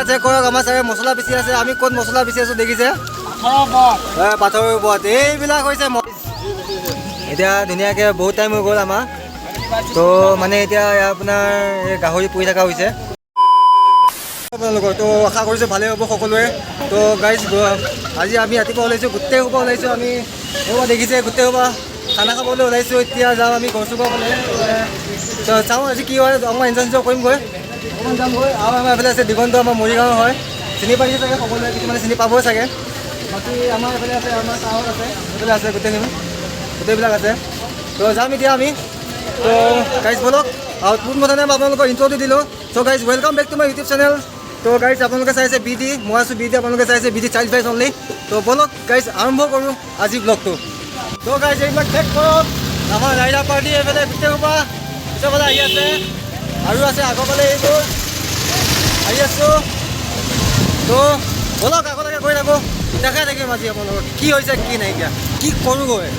check কৰক আমাৰ চাগে মছলা পিচি আছে আমি ক'ত মছলা পিচি আছোঁ দেখিছে পাথৰৰ ওপৰত এইবিলাক হৈছে এতিয়া ধুনীয়াকৈ বহুত টাইম হৈ গ'ল আমাৰ তো মানে এতিয়া আপোনাৰ এই গাহৰি পুহি থকা হৈছে আপোনালোকৰ তো আশা কৰিছোঁ ভালেই হ'ব সকলোৱে তো গাইজ আজি আমি ৰাতিপুৱা ওলাইছোঁ গোটেই সোপা ওলাইছোঁ আমি সোপা দেখিছে গোটেই সোপা খানা খাবলৈ ওলাইছোঁ এতিয়া যাওঁ আমি ঘৰ চুকৰ ফালে তো চাওঁ আজি কি হয় অকণমান এনজয় চেনজয় কৰিমগৈ অকণমান যামগৈ আৰু আমাৰ এইফালে আছে দিগন্ত আমাৰ মৰিগাঁও হয় চিনি পাইছে চাগে সকলোৱে কিছুমানে চিনি পাবই চাগে বাকী আমাৰ এইফালে আছে আমাৰ টাউন আছে এইফালে আছে গোটেইবিলাক আছে তো যাম এতিয়া আমি তো গাইজ বলক আৰু পোনপ্ৰথমে মই আপোনালোকক ইণ্ট্ৰ'টো দিলোঁ so' guys welcome back to my YouTube channel তো গাইজ আপোনালোকে চাইছে BD মই আছোঁ BD আপোনালোকে চাইছে BD চাইল্ড ভাইজ অনলি তো বলক গাইজ আৰম্ভ কৰোঁ আজি ব্লগটো তো গাইজ এইবিলাক চেক কৰক আমাৰ ৰাইডাৰ পাৰ্টি এইফালে গোটেই সোপা পিছৰফালে আহি আছে আৰু আছে আগৰফালে এইবোৰ আহি আছোঁ তো বলক আগলৈকে গৈ থাকোঁ দেখাই থাকিম আজি আপোনালোকক কি হৈছে কি নাইকিয়া কি কৰোঁগৈ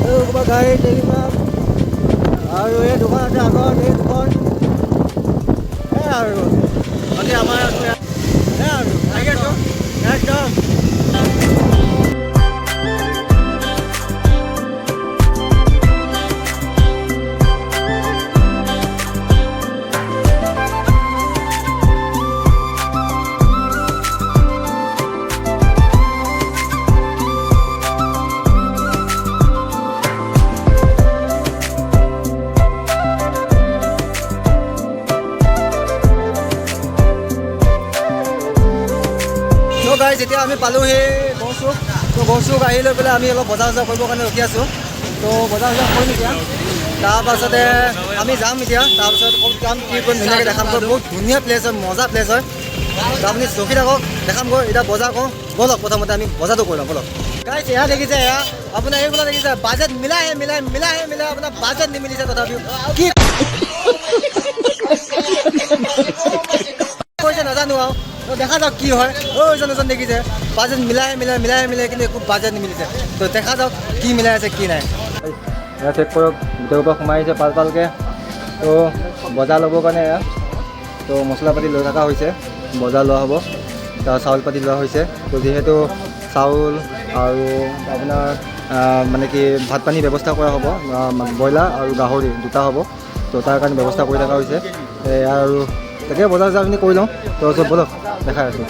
ক'ৰবাত গাড়ী এইবিলাক আৰু এই দোকান আছে আগত এই দোকান আৰু বাকী আমাৰ আছে আৰু আহি আছোঁ একদম গাইজ এতিয়া আমি পালোঁ সেই গড়চুক তো গড়চুক আহি লৈ পেলাই আমি অলপ বজাৰ চজাৰ কৰিবৰ কাৰণে ৰখি আছোঁ তো বজাৰ চজাৰ কৰিম এতিয়া তাৰপাছতে আমি যাম এতিয়া তাৰপিছত ক'ত যাম কি কৰিম ধুনীয়াকৈ দেখামগৈ বহুত ধুনীয়া প্লেচ হয় মজা প্লেচ হয় তো আপুনি ৰখি থাকক দেখামগৈ এতিয়া বজাৰ কৰোঁ বলক প্ৰথমতে আমি বজাৰটো কৰি লওঁ বলক গাইজ এয়া দেখিছে এয়া আপোনাৰ এইবিলাক দেখিছে বাজেট মিলাই আপোনাৰ বাজেট নিমিলিছে তথাপিও কি কৈছে নাজানো আৰু দেখা যাওক কি হয় এজন দেখিছে বাজেট মিলাই কিন্তু একো বাজেট নিমিলিছে তো দেখা যাওক কি মিলাই আছে কি নাই এয়া চেক কৰক গোটেই পৰা সোমাই আহিছে পালকৈ তো বজাৰ ল'বৰ কাৰণে এয়া তো মছলা পাতি লৈ থকা হৈছে বজাৰ লোৱা হ'ব তাৰ চাউল পাতি লোৱা হৈছে তো যিহেতু চাউল আৰু আপোনাৰ মানে কি ভাত পানী ব্যৱস্থা কৰা হ'ব ব্ৰইলাৰ আৰু গাহৰি দুটা হ'ব তো তাৰ কাৰণে ব্যৱস্থা কৰি থকা হৈছে আৰু তাকে বজাৰ আমি কৰি লওঁ তো চব বলক দেখাই আছোঁ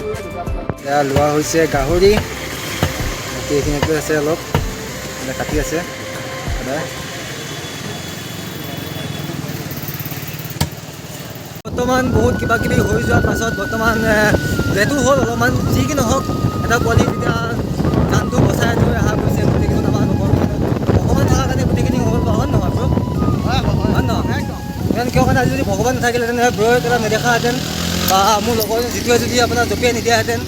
এয়া লোৱা হৈছে গাহৰি বাকী এইখিনিতে আছে অলপ কাটি আছে বৰ্তমান বহুত কিবা কিবি হৈ যোৱাৰ পাছত বৰ্তমান ৰেটো হ'ল অলপমান যি কি নহওক এটা পোৱালি যেতিয়া জানটো বচাই থৈ অহা গৈছে গোটেইখিনি আমাৰ লগৰ অকণমান থকাৰ কাৰণে গোটেইখিনি হ'ল হয় নহয় ব্ৰ হয় নহয় কাৰণ কিয় কাৰণে আজি যদি ভগৱান নাথাকিলেহেঁতেন ব্ৰই এটা নেদেখাহেঁতেন বা মোৰ লগৰ যিটোৱে যদি আপোনাৰ জপিয়াই নিদিয়াহেঁতেন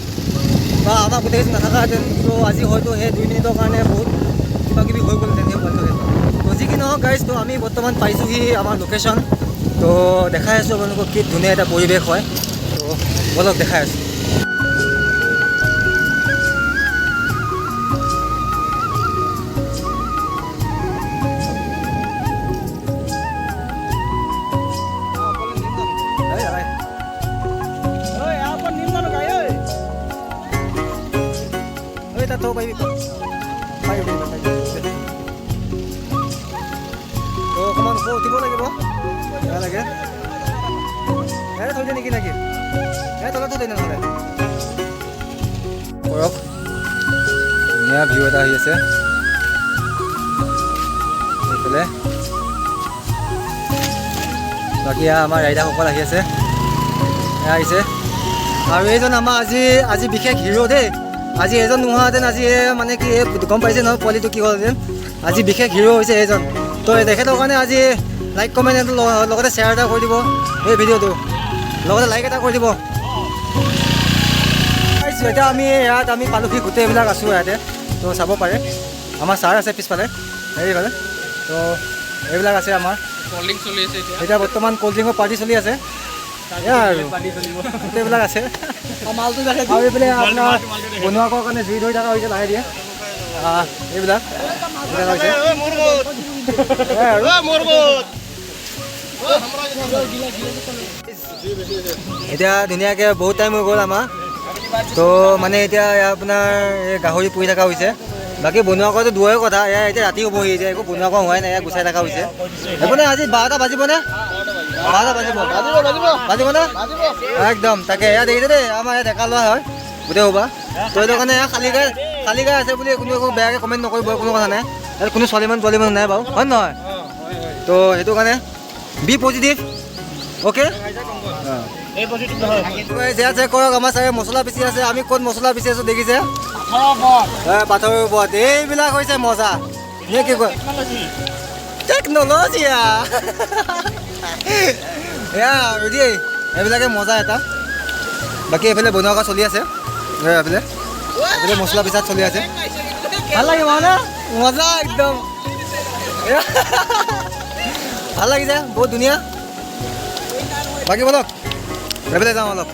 বা আমাৰ গোটেইখিনি নাথাকাহেঁতেন তো আজি হয়তো সেই 2 মিনিটৰ কাৰণে বহুত কিবা কিবি হৈ গ'লহেঁতেন সেই পোৱালিটো তো যি কি নহওক গাইজ তো আমি বৰ্তমান পাইছোঁহি আমাৰ লোকেশ্যন তো দেখাই আছোঁ আপোনালোকক কি ধুনীয়া এটা পৰিৱেশ হয় তো বলক দেখাই আছোঁ তো অকণমান উঠিব লাগিব বেয়া লাগে থৈ দিয়ে নেকি তলত থৈ দিয়ে নহ'লে কৰক ধুনীয়া ভিউ এটা আহি আছে এইফালে বাকী আমাৰ ৰাইডাৰসকল আহি আছে এয়া আহিছে আৰু এইজন আমাৰ আজি বিশেষ হিৰ' দেই আজি এজন নোহোৱাহেঁতেন আজি মানে কি গম পাইছে নহয় পোৱালিটো কি হ'লহেঁতেন আজি বিশেষ হিৰ' হৈছে এইজন তো তেখেতৰ কাৰণে আজি লাইক কমেণ্ট লগতে শ্বেয়াৰ এটা কৰি দিব এই ভিডিঅ'টো লগতে লাইক এটা কৰি দিব এতিয়া আমি ইয়াত আমি পালোহি গোটেইবিলাক আছোঁ ইয়াতে তো চাব পাৰে আমাৰ ছাৰ আছে পিছফালে হেৰিফালে তো এইবিলাক আছে আমাৰ ক'ল্ড ড্ৰিংক চলি আছে এতিয়া বৰ্তমান ক'ল্ড ড্ৰিংকৰ পাৰ্টি চলি আছে এয়া আৰু গোটেইবিলাক আছে আৰু এইফালে আপোনাৰ বনোৱা কৰাৰ কাৰণে জুই ধৰি থকা হৈছে লাহে দিয়ে এইবিলাক হৈছে এতিয়া ধুনীয়াকৈ বহুত টাইম হৈ গ'ল আমাৰ তো মানে এতিয়া আপোনাৰ এই গাহৰি পুহি থকা হৈছে বাকী বনোৱা কৰাটো দূৰৰে কথা এয়া এতিয়া ৰাতি হ'বহি এতিয়া একো বনোৱা কৰা হোৱাই নাই এয়া গুচাই থকা হৈছে একো নাই আজি 12টা বাজিবনে 12টা বাজিবনে একদম তাকে এয়া দেখিছে দেই আমাৰ ইয়াত ডেকা লোৱা হয় গোটেই হ'বা তো সেইটো কাৰণে এয়া খালী গাই আছে বুলি কোনো একো বেয়াকৈ কমেণ্ট নকৰিব কোনো কথা নাই ইয়াত কোনো ছোৱালী মানুহ নাই বাৰু হয় নহয় তো সেইটো কাৰণে বি পজিটিভ অ'কে যেয়া চেক কৰক আমাৰ চাগে মছলা পিচি আছে আমি ক'ত মছলা পিচি আছোঁ দেখিছে পাথৰৰ ওপৰত এইবিলাক হৈছে মজা নে কি কয় টেকন'লজি এয়া ৰেডি এইবিলাকে মজা এটা বাকী এইফালে বনোৱা কৰা চলি আছে এইফালে মছলা পিচাত চলি আছে ভাল লাগিব ন মজা একদম ভাল লাগিছে বহুত ধুনীয়া বাকী বলক এইফালে যাওঁ অলপ